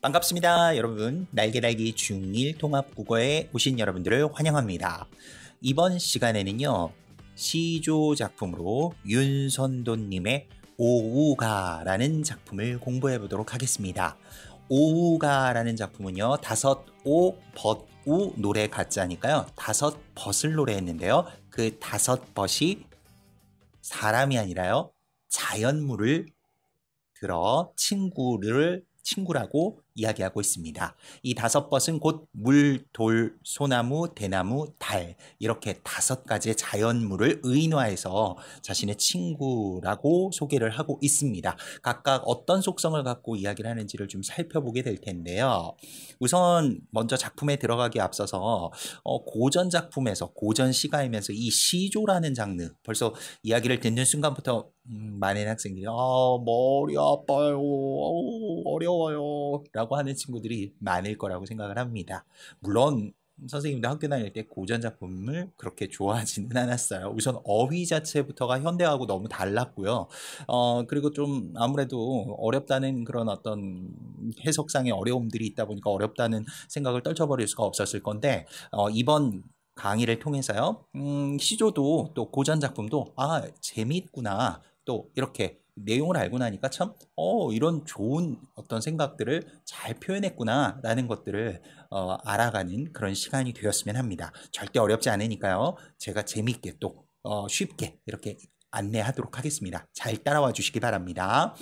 반갑습니다. 여러분, 날개달기 중1 통합국어에 오신 여러분들을 환영합니다. 이번 시간에는요, 시조 작품으로 윤선도님의 오우가라는 작품을 공부해 보도록 하겠습니다. 오우가라는 작품은요, 다섯 오, 벗우 노래 가짜니까요, 다섯 벗을 노래했는데요. 그 다섯 벗이 사람이 아니라요, 자연물을 들어 친구라고 이야기하고 있습니다. 이 다섯 벗은 곧 물, 돌, 소나무, 대나무, 달 이렇게 다섯 가지의 자연물을 의인화해서 자신의 친구라고 소개를 하고 있습니다. 각각 어떤 속성을 갖고 이야기를 하는지를 좀 살펴보게 될 텐데요. 우선 먼저 작품에 들어가기에 앞서서 고전 작품에서 고전 시가이면서 이 시조라는 장르 벌써 이야기를 듣는 순간부터 많은 학생들이 머리 아파요, 어려워요 라고 하는 친구들이 많을 거라고 생각을 합니다. 물론 선생님도 학교 다닐 때 고전 작품을 그렇게 좋아하지는 않았어요. 우선 어휘 자체부터가 현대하고 너무 달랐고요. 그리고 좀 아무래도 어렵다는 그런 어떤 해석상의 어려움들이 있다 보니까 어렵다는 생각을 떨쳐버릴 수가 없었을 건데 이번 강의를 통해서요. 시조도 또 고전 작품도 재미있구나. 또 이렇게 내용을 알고 나니까 참 이런 좋은 어떤 생각들을 잘 표현했구나 라는 것들을 알아가는 그런 시간이 되었으면 합니다. 절대 어렵지 않으니까요. 제가 재미있게 또 쉽게 이렇게 안내하도록 하겠습니다. 잘 따라와 주시기 바랍니다.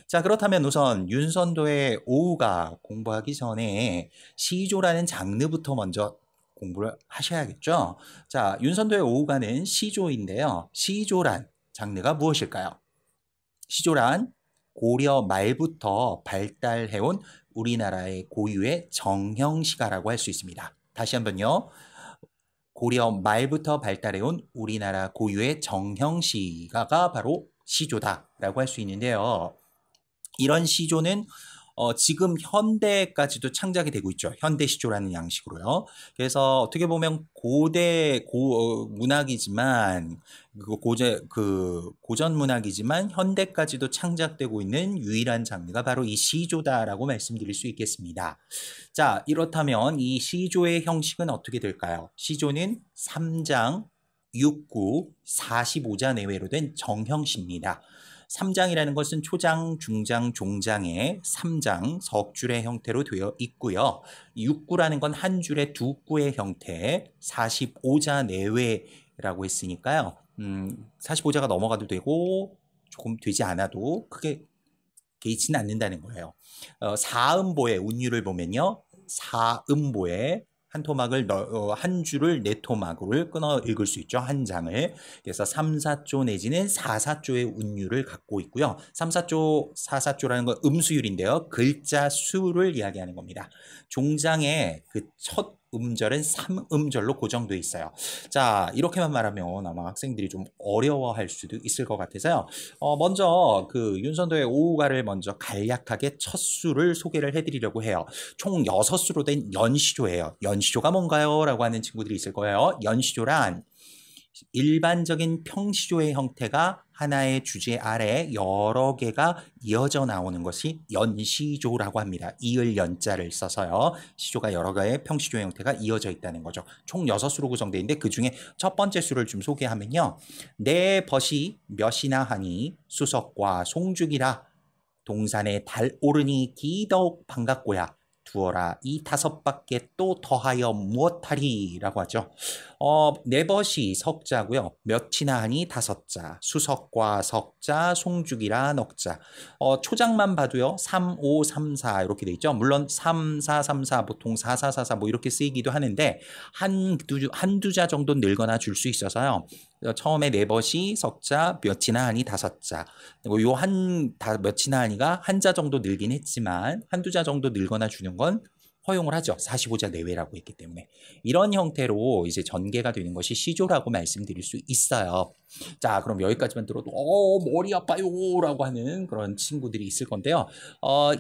자, 그렇다면 우선 윤선도의 오우가 공부하기 전에 시조라는 장르부터 먼저 공부를 하셔야겠죠. 자, 윤선도의 오우가는 시조인데요. 시조란 장르가 무엇일까요? 시조란 고려 말부터 발달해온 우리나라의 고유의 정형시가라고 할 수 있습니다. 다시 한번요. 고려 말부터 발달해온 우리나라 고유의 정형시가가 바로 시조다라고 할 수 있는데요. 이런 시조는 지금 현대까지도 창작이 되고 있죠. 현대시조라는 양식으로요. 그래서 어떻게 보면 고대 문학이지만 고전 문학이지만 현대까지도 창작되고 있는 유일한 장르가 바로 이 시조다라고 말씀드릴 수 있겠습니다. 자, 이렇다면 이 시조의 형식은 어떻게 될까요? 시조는 3장, 6구, 45자 내외로 된 정형시입니다. 3장이라는 것은 초장, 중장, 종장의 3장 석줄의 형태로 되어 있고요. 6구라는 건 한 줄의 두 구의 형태, 45자 내외라고 했으니까요. 45자가 넘어가도 되고 조금 되지 않아도 크게 개의치는 않는다는 거예요. 사음보의 운율을 보면요. 사음보의 한 토막을 한 줄을 네 토막을 끊어 읽을 수 있죠. 한 장을. 그래서 3, 4조 내지는 4, 4조의 운율을 갖고 있고요. 3, 4조, 4, 4조라는 건 음수율인데요. 글자 수를 이야기하는 겁니다. 종장의 그 첫 음절은 3음절로 고정되어 있어요. 자, 이렇게만 말하면 아마 학생들이 좀 어려워할 수도 있을 것 같아서요. 먼저 그 윤선도의 오우가를 먼저 간략하게 첫 수를 소개를 해드리려고 해요. 총 6수로 된 연시조예요. 연시조가 뭔가요? 라고 하는 친구들이 있을 거예요. 연시조란 일반적인 평시조의 형태가 하나의 주제 아래 여러 개가 이어져 나오는 것이 연시조라고 합니다. 이을 연자를 써서요. 시조가 여러 개의 평시조의 형태가 이어져 있다는 거죠. 총 6수로 구성되어 있는데 그중에 첫 번째 수를 좀 소개하면요. 내 벗이 몇이나 하니 수석과 송죽이라 동산에 달 오르니 기더욱 반갑고야 두어라 이 다섯 밖에 또 더하여 무엇하리라고 하죠. 네벗이 석자고요. 몇이나 하니 다섯자, 수석과 석자, 송죽이라 넉자. 초장만 봐도요. 3, 5, 3, 4 이렇게 돼 있죠. 물론 3, 4, 3, 4 보통 4, 4, 4, 4 뭐 이렇게 쓰이기도 하는데 한두 자 정도 늘거나 줄 수 있어서요. 처음에 네벗이 석자, 몇이나 하니 다섯자. 요 몇이나 하니가 한 자 정도 늘긴 했지만 한두 자 정도 늘거나 주는 건 허용을 하죠. 45자 내외라고 했기 때문에. 이런 형태로 이제 전개가 되는 것이 시조라고 말씀드릴 수 있어요. 자, 그럼 여기까지만 들어도 머리 아파요 라고 하는 그런 친구들이 있을 건데요.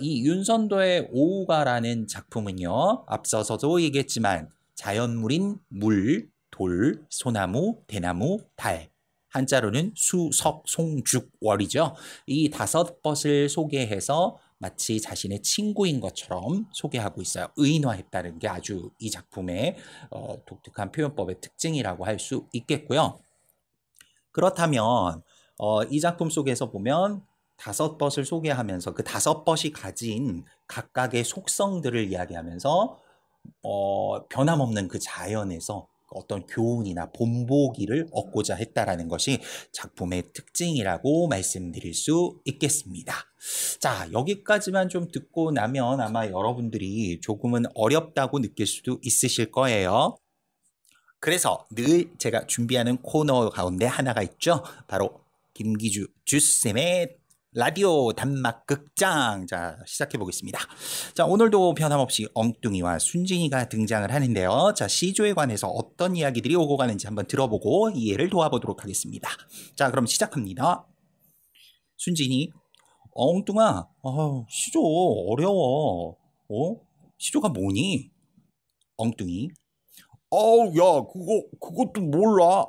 이 윤선도의 오우가라는 작품은요. 앞서서도 얘기했지만 자연물인 물, 돌, 소나무, 대나무, 달. 한자로는 수, 석, 송, 죽, 월이죠. 이 다섯 벗을 소개해서 마치 자신의 친구인 것처럼 소개하고 있어요. 의인화했다는 게 아주 이 작품의 독특한 표현법의 특징이라고 할 수 있겠고요. 그렇다면 이 작품 속에서 보면 5벗을 소개하면서 그 5벗이 가진 각각의 속성들을 이야기하면서 변함없는 그 자연에서 어떤 교훈이나 본보기를 얻고자 했다라는 것이 작품의 특징이라고 말씀드릴 수 있겠습니다. 자, 여기까지만 좀 듣고 나면 아마 여러분들이 조금은 어렵다고 느낄 수도 있으실 거예요. 그래서 늘 제가 준비하는 코너 가운데 하나가 있죠. 바로 김기주 주쌤의 라디오 단막 극장. 자, 시작해 보겠습니다. 자, 오늘도 변함없이 엉뚱이와 순진이가 등장을 하는데요. 자, 시조에 관해서 어떤 이야기들이 오고 가는지 한번 들어보고 이해를 도와보도록 하겠습니다. 자, 그럼 시작합니다. 순진이, 엉뚱아, 시조 어려워. 시조가 뭐니? 엉뚱이, 야, 그것도 몰라.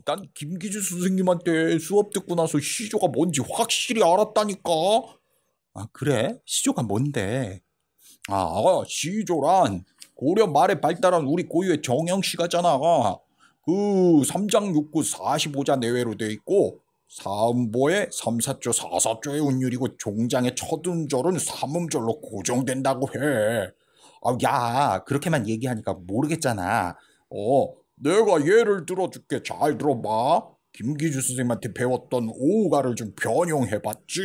난 김기주 선생님한테 수업 듣고 나서 시조가 뭔지 확실히 알았다니까. 그래? 시조가 뭔데? 시조란 고려 말에 발달한 우리 고유의 정형시가잖아. 그 삼장육구 45자 내외로 돼 있고, 사음보에 3사조 4사조의 운율이고 종장의 첫 음절은 삼음절로 고정된다고 해. 야, 그렇게만 얘기하니까 모르겠잖아. 내가 예를 들어줄게. 잘 들어봐. 김기주 선생님한테 배웠던 오가를 좀 변형해봤지.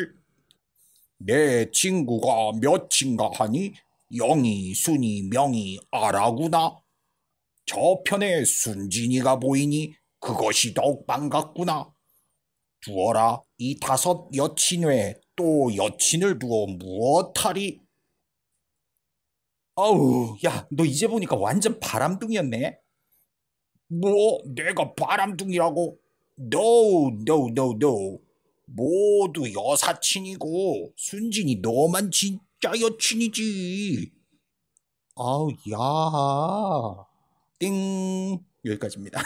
내 친구가 몇인가 하니 영이, 순이, 명이 아라구나. 저편에 순진이가 보이니 그것이 더욱 반갑구나. 두어라 이 5 여친 외에 또 여친을 두어 무엇하리? 야, 너 이제 보니까 완전 바람둥이였네. 뭐 내가 바람둥이라고? No, no, no, no. 모두 여사친이고 순진이 너만 진짜 여친이지. 야. 띵. 여기까지입니다.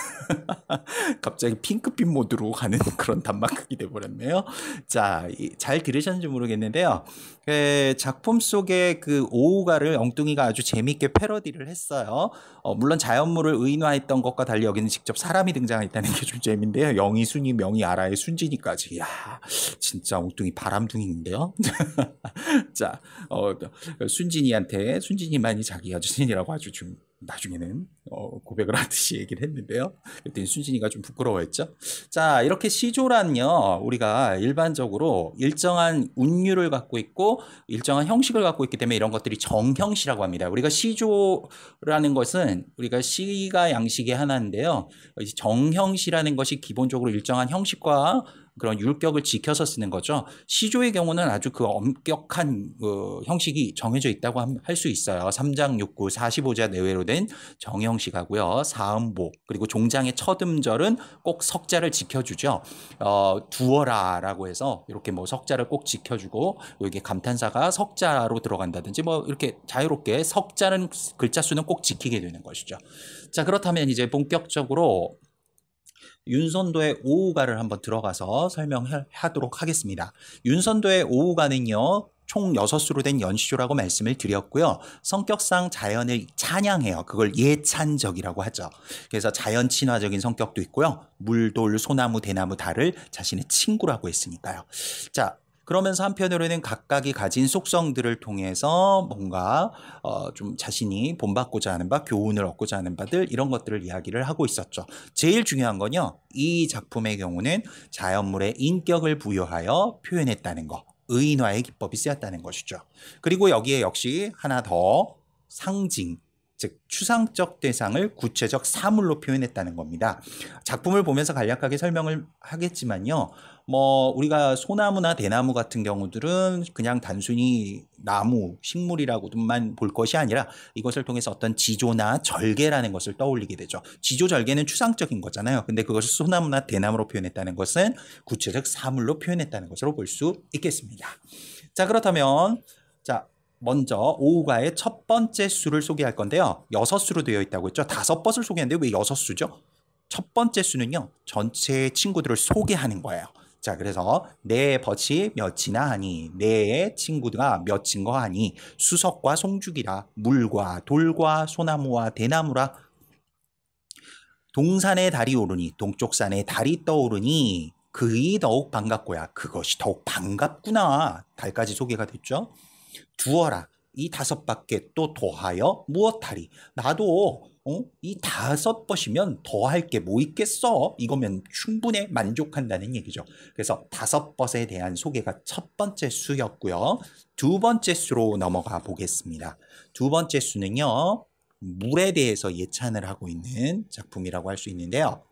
갑자기 핑크빛 모드로 가는 그런 단막극이 돼버렸네요. 자, 잘 들으셨는지 모르겠는데요. 작품 속의 그 오우가를 엉뚱이가 아주 재밌게 패러디를 했어요. 물론 자연물을 의인화했던 것과 달리 여기는 직접 사람이 등장했다는 게 좀 재밌는데요. 영이, 순이, 명이, 아라의 순진이까지. 야, 진짜 엉뚱이 바람둥이인데요. 자, 순진이한테 순진이만이 자기 여친이라고 아주 좀 나중에는 고백을 하듯이 얘기를 했는데요. 그때 순진이가 좀 부끄러워했죠. 자, 이렇게 시조란요, 우리가 일반적으로 일정한 운율을 갖고 있고 일정한 형식을 갖고 있기 때문에 이런 것들이 정형시라고 합니다. 우리가 시조라는 것은 우리가 시가 양식의 하나인데요. 정형시라는 것이 기본적으로 일정한 형식과 그런 율격을 지켜서 쓰는 거죠. 시조의 경우는 아주 그 엄격한 형식이 정해져 있다고 할 수 있어요. 3장6구 45자 내외로 된 정형시가고요. 사음보 그리고 종장의 첫 음절은 꼭 석자를 지켜주죠. 두어라라고 해서 이렇게 뭐 석자를 꼭 지켜주고 이게 감탄사가 석자로 들어간다든지 뭐 이렇게 자유롭게 석자는 글자 수는 꼭 지키게 되는 것이죠. 자, 그렇다면 이제 본격적으로 윤선도의 오우가를 한번 들어가서 설명하도록 하겠습니다. 윤선도의 오우가는요, 총 6수로 된 연시조라고 말씀을 드렸고요. 성격상 자연을 찬양해요. 그걸 예찬적이라고 하죠. 그래서 자연 친화적인 성격도 있고요. 물돌, 소나무, 대나무, 달을 자신의 친구라고 했으니까요. 자, 그러면서 한편으로는 각각이 가진 속성들을 통해서 뭔가 좀 자신이 본받고자 하는 바, 교훈을 얻고자 하는 바들 이런 것들을 이야기를 하고 있었죠. 제일 중요한 건요. 이 작품의 경우는 자연물의 인격을 부여하여 표현했다는 거. 의인화의 기법이 쓰였다는 것이죠. 그리고 여기에 역시 하나 더 상징, 즉 추상적 대상을 구체적 사물로 표현했다는 겁니다. 작품을 보면서 간략하게 설명을 하겠지만요. 뭐 우리가 소나무나 대나무 같은 경우들은 그냥 단순히 나무, 식물이라고만 볼 것이 아니라 이것을 통해서 어떤 지조나 절개라는 것을 떠올리게 되죠. 지조, 절개는 추상적인 거잖아요. 근데 그것을 소나무나 대나무로 표현했다는 것은 구체적 사물로 표현했다는 것으로 볼 수 있겠습니다. 자, 그렇다면 자, 먼저 오우가의 첫 번째 수를 소개할 건데요. 6수로 되어 있다고 했죠. 5벗을 소개했는데 왜 6수죠? 첫 번째 수는요. 전체 친구들을 소개하는 거예요. 자, 그래서 내 벗이 몇이나 하니 내 친구가 몇인 거 하니 수석과 송죽이라 물과 돌과 소나무와 대나무라 동산에 달이 오르니 동쪽 산에 달이 떠오르니 그이 더욱 반갑고야 그것이 더욱 반갑구나. 달까지 소개가 됐죠. 두어라 이 다섯 밖에 또 더하여 무엇하리. 나도 이 다섯 벗이면 더할 게 뭐 있겠어. 이거면 충분히 만족한다는 얘기죠. 그래서 다섯 벗에 대한 소개가 첫 번째 수였고요. 두 번째 수로 넘어가 보겠습니다. 두 번째 수는요. 물에 대해서 예찬을 하고 있는 작품이라고 할 수 있는데요.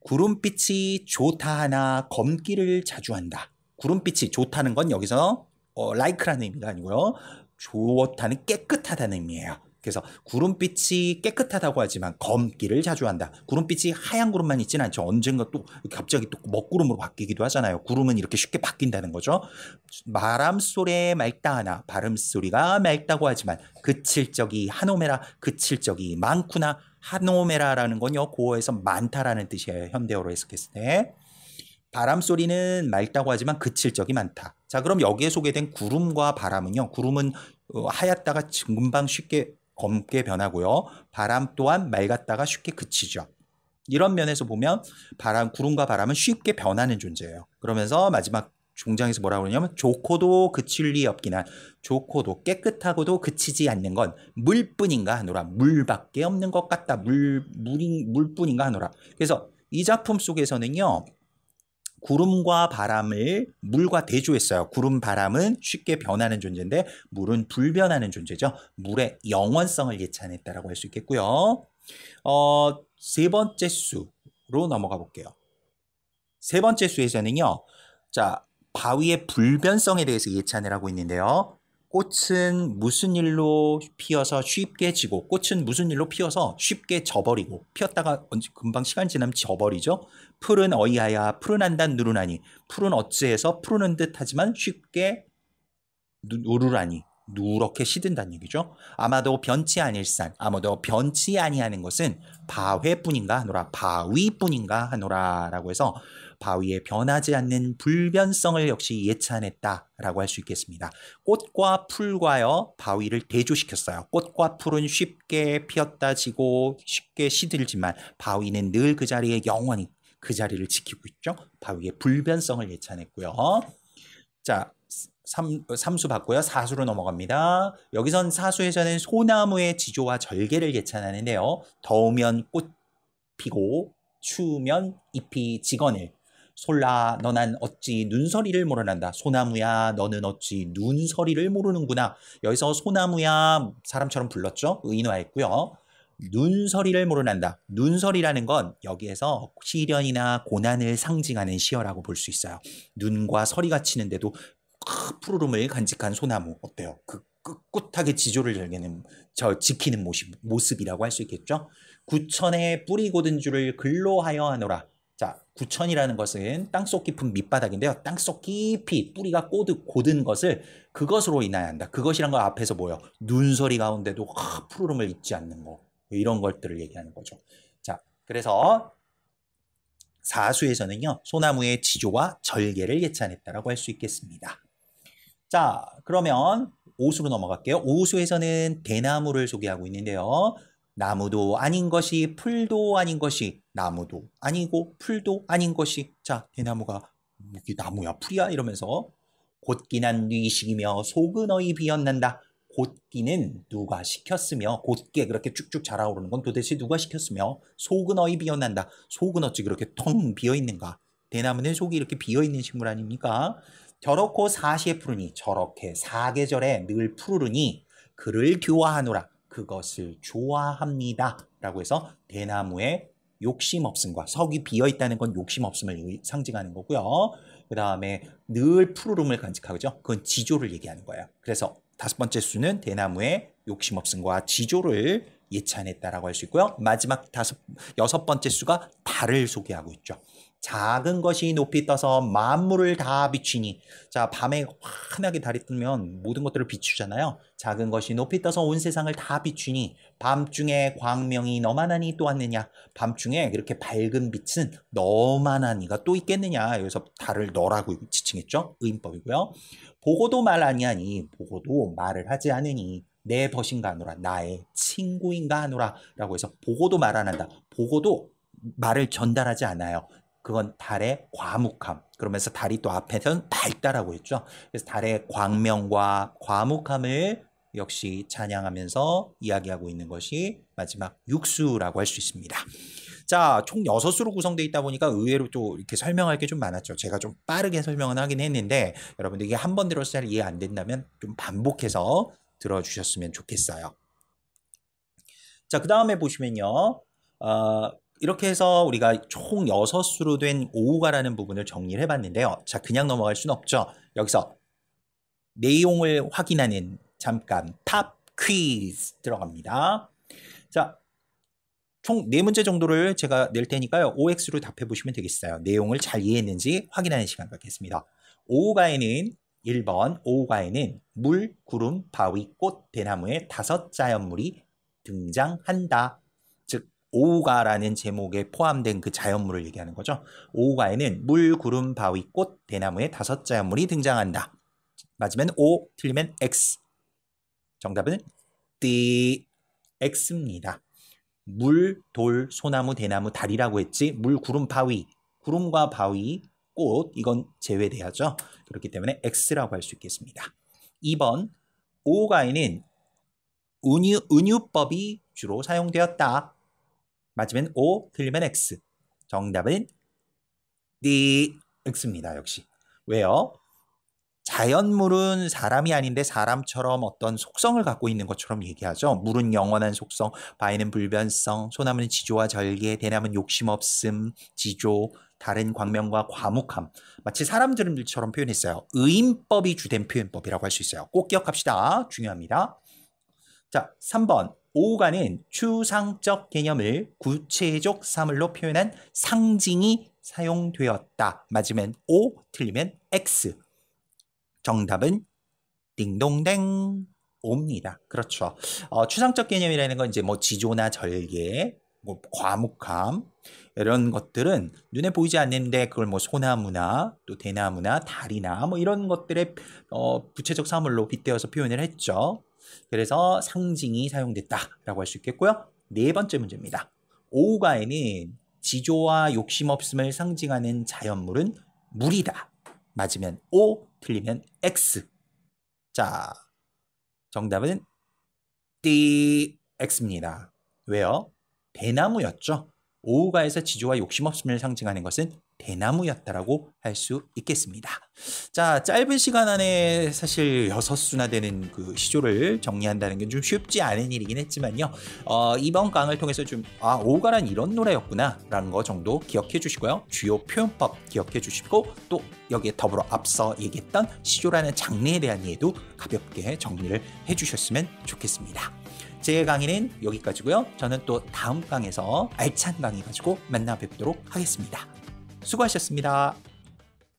구름빛이 좋다 하나 검기를 자주 한다. 구름빛이 좋다는 건 여기서 like라는 의미가 아니고요. 좋다는 깨끗하다는 의미예요. 그래서 구름빛이 깨끗하다고 하지만 검기를 자주 한다. 구름빛이 하얀 구름만 있지는 않죠. 언젠가 또 갑자기 또 먹구름으로 바뀌기도 하잖아요. 구름은 이렇게 쉽게 바뀐다는 거죠. 바람소리에 맑다 하나 바람소리가 맑다고 하지만 그칠 적이 한오메라 그칠 적이 많구나. 한오메라라는 건요. 고어에서 많다라는 뜻이에요. 현대어로 해석했을 때. 바람소리는 맑다고 하지만 그칠 적이 많다. 자, 그럼 여기에 소개된 구름과 바람은요. 구름은 하얗다가 금방 쉽게 검게 변하고요. 바람 또한 맑았다가 쉽게 그치죠. 이런 면에서 보면 구름과 바람은 쉽게 변하는 존재예요. 그러면서 마지막 종장에서 뭐라고 그러냐면 좋고도 그칠 리 없긴 한 좋고도 깨끗하고도 그치지 않는 건 물뿐인가 하노라. 물밖에 없는 것 같다. 물뿐인가 하노라. 그래서 이 작품 속에서는요. 구름과 바람을 물과 대조했어요. 구름, 바람은 쉽게 변하는 존재인데 물은 불변하는 존재죠. 물의 영원성을 예찬했다라고 할 수 있겠고요. 세 번째 수로 넘어가 볼게요. 세 번째 수에서는요. 자, 바위의 불변성에 대해서 예찬을 하고 있는데요. 꽃은 무슨 일로 피어서 쉽게 지고 꽃은 무슨 일로 피어서 쉽게 져버리고 피었다가 금방 시간 지나면 져버리죠. 풀은 어이하야 푸른한다 누르나니 풀은 어찌해서 푸르는 듯하지만 쉽게 누르라니 누렇게 시든다는 얘기죠. 아마도 변치 아닐산 아마도 변치 아니하는 것은 바회뿐인가 하노라 바위뿐인가 하노라라고 해서 바위에 변하지 않는 불변성을 역시 예찬했다라고 할 수 있겠습니다. 꽃과 풀과요 바위를 대조시켰어요. 꽃과 풀은 쉽게 피었다 지고 쉽게 시들지만 바위는 늘 그 자리에 영원히 그 자리를 지키고 있죠. 바위의 불변성을 예찬했고요. 자, 3수 봤고요. 4수로 넘어갑니다. 여기선 4수에서는 소나무의 지조와 절개를 예찬하는데요. 더우면 꽃 피고 추우면 잎이 지거늘 솔라 너난 어찌 눈서리를 모르는다. 소나무야 너는 어찌 눈서리를 모르는구나. 여기서 소나무야 사람처럼 불렀죠. 의인화했고요. 눈서리를 모르는다. 눈서리라는 건 여기에서 시련이나 고난을 상징하는 시어라고 볼 수 있어요. 눈과 서리가 치는데도 푸르름을 간직한 소나무 어때요? 그 꿋꿋하게 지조를 지키는 모습이라고 할 수 있겠죠. 구천에 뿌리 고든 줄을 근로하여 하노라. 자, 구천이라는 것은 땅속 깊은 밑바닥인데요. 땅속 깊이 뿌리가 고든 것을 그것으로 인하여 한다. 그것이란 거 앞에서 뭐예요? 눈서리 가운데도 푸르름을 잊지 않는 거. 이런 것들을 얘기하는 거죠. 자, 그래서 4수에서는요. 소나무의 지조와 절개를 예찬했다라고 할 수 있겠습니다. 자, 그러면 5수로 넘어갈게요. 5수에서는 대나무를 소개하고 있는데요. 나무도 아닌 것이 풀도 아닌 것이 나무도 아니고 풀도 아닌 것이 자, 대나무가 이게 나무야 풀이야 이러면서 곧기난 뉘식이며 속은 어이 비었난다. 곧기는 누가 시켰으며 곧게 그렇게 쭉쭉 자라오르는 건 도대체 누가 시켰으며 속은 어이 비었난다. 속은 어찌 그렇게 텅 비어있는가. 대나무는 속이 이렇게 비어있는 식물 아닙니까? 저렇고 사시에 푸르니 저렇게 사계절에 늘 푸르르니 그를 교화하노라. 그것을 좋아합니다. 라고 해서 대나무의 욕심 없음과 석이 비어있다는 건 욕심 없음을 상징하는 거고요. 그 다음에 늘 푸르름을 간직하죠. 그건 지조를 얘기하는 거예요. 그래서 5번째 수는 대나무의 욕심 없음과 지조를 예찬했다라고 할 수 있고요. 마지막 6번째 수가 달을 소개하고 있죠. 작은 것이 높이 떠서 만물을 다 비추니. 자, 밤에 환하게 달이 뜨면 모든 것들을 비추잖아요. 작은 것이 높이 떠서 온 세상을 다 비추니 밤중에 광명이 너만하니 또 왔느냐. 밤중에 이렇게 밝은 빛은 너만하니가 또 있겠느냐. 여기서 달을 너라고 지칭했죠. 의인법이고요. 보고도 말 아니하니, 보고도 말을 하지 않으니 내 벗인가 하노라, 나의 친구인가 하노라 라고 해서 보고도 말 안 한다. 보고도 말을 전달하지 않아요. 그건 달의 과묵함. 그러면서 달이 또 앞에서는 밝다라고 했죠. 그래서 달의 광명과 과묵함을 역시 찬양하면서 이야기하고 있는 것이 마지막 육수라고 할 수 있습니다. 자, 총 6수로 구성되어 있다 보니까 의외로 또 이렇게 설명할 게 좀 많았죠. 제가 좀 빠르게 설명은 하긴 했는데 여러분들 이게 한 번 들었을 때 이해 안 된다면 좀 반복해서 들어주셨으면 좋겠어요. 자, 그 다음에 보시면요. 이렇게 해서 우리가 총 6수로 된 오우가라는 부분을 정리를 해봤는데요. 자, 그냥 넘어갈 수는 없죠. 여기서 내용을 확인하는 잠깐 탑 퀴즈 들어갑니다. 자, 총 4문제 정도를 제가 낼 테니까요. OX로 답해 보시면 되겠어요. 내용을 잘 이해했는지 확인하는 시간 갖겠습니다. 오우가에는 1번 오우가에는 물, 구름, 바위, 꽃, 대나무의 5자연물이 등장한다. 즉 오우가라는 제목에 포함된 그 자연물을 얘기하는 거죠. 오우가에는 물, 구름, 바위, 꽃, 대나무의 5자연물이 등장한다. 맞으면 O, 틀리면 X. 정답은 D, X입니다. 물, 돌, 소나무, 대나무, 달이라고 했지. 물, 구름, 바위. 구름과 바위, 꽃 이건 제외돼야죠. 그렇기 때문에 X라고 할 수 있겠습니다. 2번 오우가에는 은유법이 주로 사용되었다. 맞으면 O, 틀리면 X. 정답은 D, X입니다. 역시. 왜요? 자연물은 사람이 아닌데 사람처럼 어떤 속성을 갖고 있는 것처럼 얘기하죠. 물은 영원한 속성, 바위는 불변성, 소나무는 지조와 절개, 대나무는 욕심없음, 지조, 달은 광명과 과묵함. 마치 사람들처럼 표현했어요. 의인법이 주된 표현법이라고 할 수 있어요. 꼭 기억합시다. 중요합니다. 자, 3번. 오우가는 추상적 개념을 구체적 사물로 표현한 상징이 사용되었다. 맞으면 O, 틀리면 X. 정답은 딩동댕 O입니다. 그렇죠. 추상적 개념이라는 건 이제 뭐 지조나 절개, 뭐 과묵함 이런 것들은 눈에 보이지 않는데 그걸 뭐 소나무나 또 대나무나 달이나 뭐 이런 것들의 구체적 사물로 빗대어서 표현을 했죠. 그래서 상징이 사용됐다라고 할 수 있겠고요. 4번째 문제입니다. 오우가에는 지조와 욕심 없음을 상징하는 자연물은 물이다. 맞으면 O, 틀리면 X. 자, 정답은 D, X입니다. 왜요? 대나무였죠. 오우가에서 지조와 욕심 없음을 상징하는 것은 대나무였다라고 할 수 있겠습니다. 자, 짧은 시간 안에 사실 6수나 되는 그 시조를 정리한다는 게 좀 쉽지 않은 일이긴 했지만요. 이번 강을 통해서 좀 오우가란 이런 노래였구나 라는 거 정도 기억해 주시고요. 주요 표현법 기억해 주시고 또 여기에 더불어 앞서 얘기했던 시조라는 장르에 대한 이해도 가볍게 정리를 해 주셨으면 좋겠습니다. 제 강의는 여기까지고요. 저는 또 다음 강에서 알찬 강의 가지고 만나 뵙도록 하겠습니다. 수고하셨습니다.